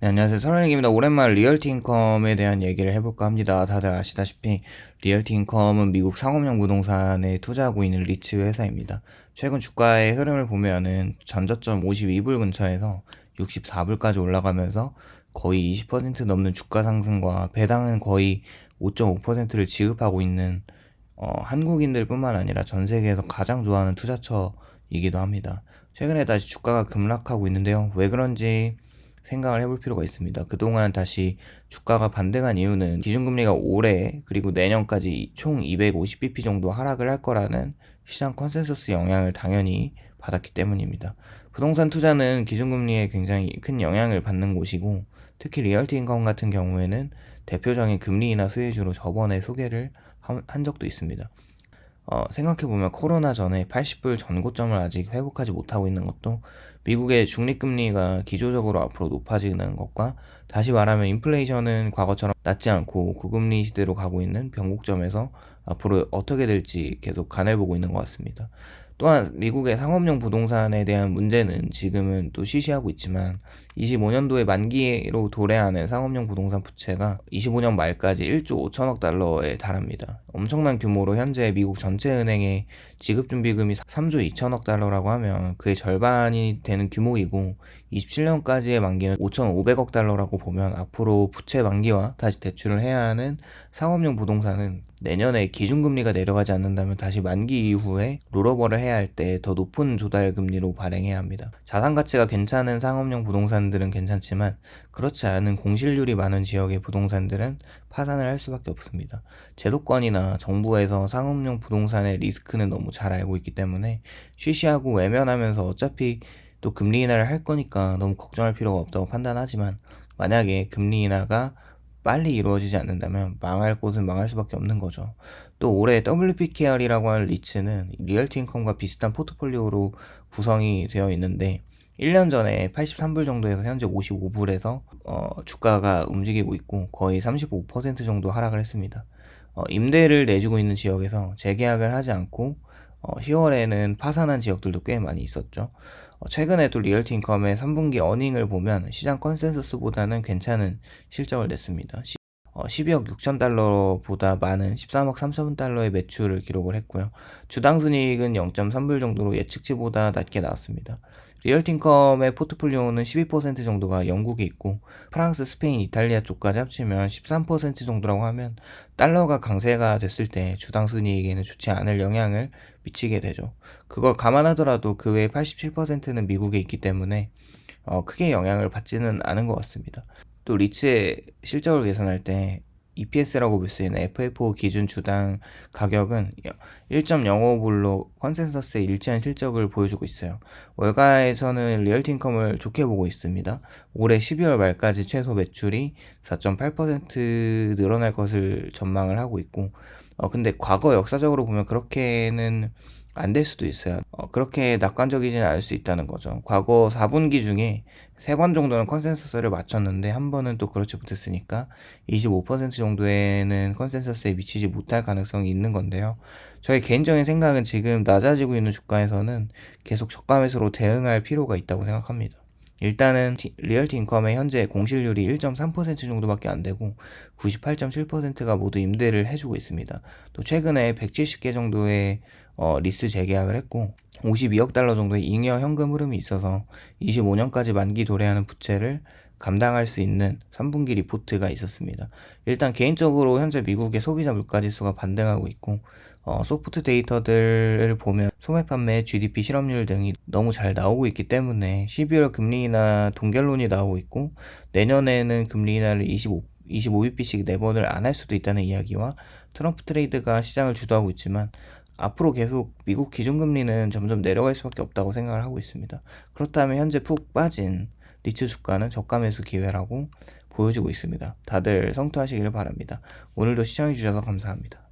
네, 안녕하세요. 설원익입니다. 오랜만에 리얼티 인컴에 대한 얘기를 해볼까 합니다. 다들 아시다시피 리얼티 인컴은 미국 상업용 부동산에 투자하고 있는 리츠 회사입니다. 최근 주가의 흐름을 보면은 전저점 52불 근처에서 64불까지 올라가면서 거의 20% 넘는 주가 상승과 배당은 거의 5.5%를 지급하고 있는 한국인들 뿐만 아니라 전 세계에서 가장 좋아하는 투자처이기도 합니다. 최근에 다시 주가가 급락하고 있는데요. 왜 그런지 생각을 해볼 필요가 있습니다. 그동안 다시 주가가 반등한 이유는 기준금리가 올해 그리고 내년까지 총 250bp 정도 하락을 할 거라는 시장 컨센서스 영향을 당연히 받았기 때문입니다. 부동산 투자는 기준금리에 굉장히 큰 영향을 받는 곳이고, 특히 리얼티 인컴 같은 경우에는 대표적인 금리 인하 수혜주로 저번에 소개를 한 적도 있습니다. 생각해보면 코로나 전에 80불 전고점을 아직 회복하지 못하고 있는 것도 미국의 중립금리가 기조적으로 앞으로 높아지는 것과, 다시 말하면 인플레이션은 과거처럼 낮지 않고 고금리 시대로 가고 있는 변곡점에서 앞으로 어떻게 될지 계속 간을 보고 있는 것 같습니다. 또한 미국의 상업용 부동산에 대한 문제는 지금은 또 시시하고 있지만 25년도에 만기로 도래하는 상업용 부동산 부채가 25년 말까지 1조 5천억 달러에 달합니다. 엄청난 규모로 현재 미국 전체 은행의 지급준비금이 3조 2천억 달러라고 하면 그의 절반이 되는 규모이고, 27년까지의 만기는 5,500억 달러라고 보면 앞으로 부채 만기와 다시 대출을 해야 하는 상업용 부동산은 내년에 기준금리가 내려가지 않는다면 다시 만기 이후에 롤오버를 해야 할 때 더 높은 조달금리로 발행해야 합니다. 자산 가치가 괜찮은 상업용 부동산들은 괜찮지만 그렇지 않은 공실률이 많은 지역의 부동산들은 파산을 할 수밖에 없습니다. 제도권이나 정부에서 상업용 부동산의 리스크는 너무 잘 알고 있기 때문에 쉬쉬하고 외면하면서 어차피 또 금리 인하를 할 거니까 너무 걱정할 필요가 없다고 판단하지만, 만약에 금리 인하가 빨리 이루어지지 않는다면 망할 곳은 망할 수밖에 없는 거죠. 또 올해 WPKR이라고 하는 리츠는 리얼티 인컴과 비슷한 포트폴리오로 구성이 되어 있는데, 1년 전에 83불 정도에서 현재 55불에서 주가가 움직이고 있고 거의 35% 정도 하락을 했습니다. 임대를 내주고 있는 지역에서 재계약을 하지 않고 10월에는 파산한 지역들도 꽤 많이 있었죠. 최근에 또 리얼티 인컴의 3분기 어닝을 보면 시장 컨센서스보다는 괜찮은 실적을 냈습니다. 12억 6천 달러보다 많은 13억 3천 달러의 매출을 기록을 했고요. 주당 순이익은 0.3불 정도로 예측치보다 낮게 나왔습니다. 리얼틴컴의 포트폴리오는 12% 정도가 영국에 있고, 프랑스, 스페인, 이탈리아 쪽까지 합치면 13% 정도라고 하면 달러가 강세가 됐을 때 주당 순이익에는 좋지 않을 영향을 미치게 되죠. 그걸 감안하더라도 그 외에 87%는 미국에 있기 때문에 크게 영향을 받지는 않은 것 같습니다. 또 리츠의 실적을 계산할 때 EPS라고 볼 수 있는 FFO 기준 주당 가격은 1.05불로 컨센서스에 일치한 실적을 보여주고 있어요. 월가에서는 리얼티 인컴을 좋게 보고 있습니다. 올해 12월 말까지 최소 매출이 4.8% 늘어날 것을 전망을 하고 있고, 근데 과거 역사적으로 보면 그렇게는 안 될 수도 있어요. 그렇게 낙관적이지는 않을 수 있다는 거죠. 과거 4분기 중에 3번 정도는 컨센서스를 맞췄는데 한 번은 또 그렇지 못했으니까 25% 정도에는 컨센서스에 미치지 못할 가능성이 있는 건데요. 저의 개인적인 생각은 지금 낮아지고 있는 주가에서는 계속 저가 매수로 대응할 필요가 있다고 생각합니다. 일단은 리얼티 인컴의 현재 공실률이 1.3% 정도밖에 안 되고 98.7%가 모두 임대를 해주고 있습니다. 또 최근에 170개 정도의 리스 재계약을 했고 52억 달러 정도의 잉여 현금 흐름이 있어서 25년까지 만기 도래하는 부채를 감당할 수 있는 3분기 리포트가 있었습니다. 일단 개인적으로 현재 미국의 소비자 물가지수가 반등하고 있고, 소프트 데이터들을 보면 소매 판매, GDP 실업률 등이 너무 잘 나오고 있기 때문에 12월 금리 인하 동결론이 나오고 있고, 내년에는 금리 인하를 25bp씩 4번을 안 할 수도 있다는 이야기와 트럼프 트레이드가 시장을 주도하고 있지만 앞으로 계속 미국 기준금리는 점점 내려갈 수밖에 없다고 생각을 하고 있습니다. 그렇다면 현재 푹 빠진 리츠 주가는 저가 매수 기회라고 보여지고 있습니다. 다들 성투하시기를 바랍니다. 오늘도 시청해주셔서 감사합니다.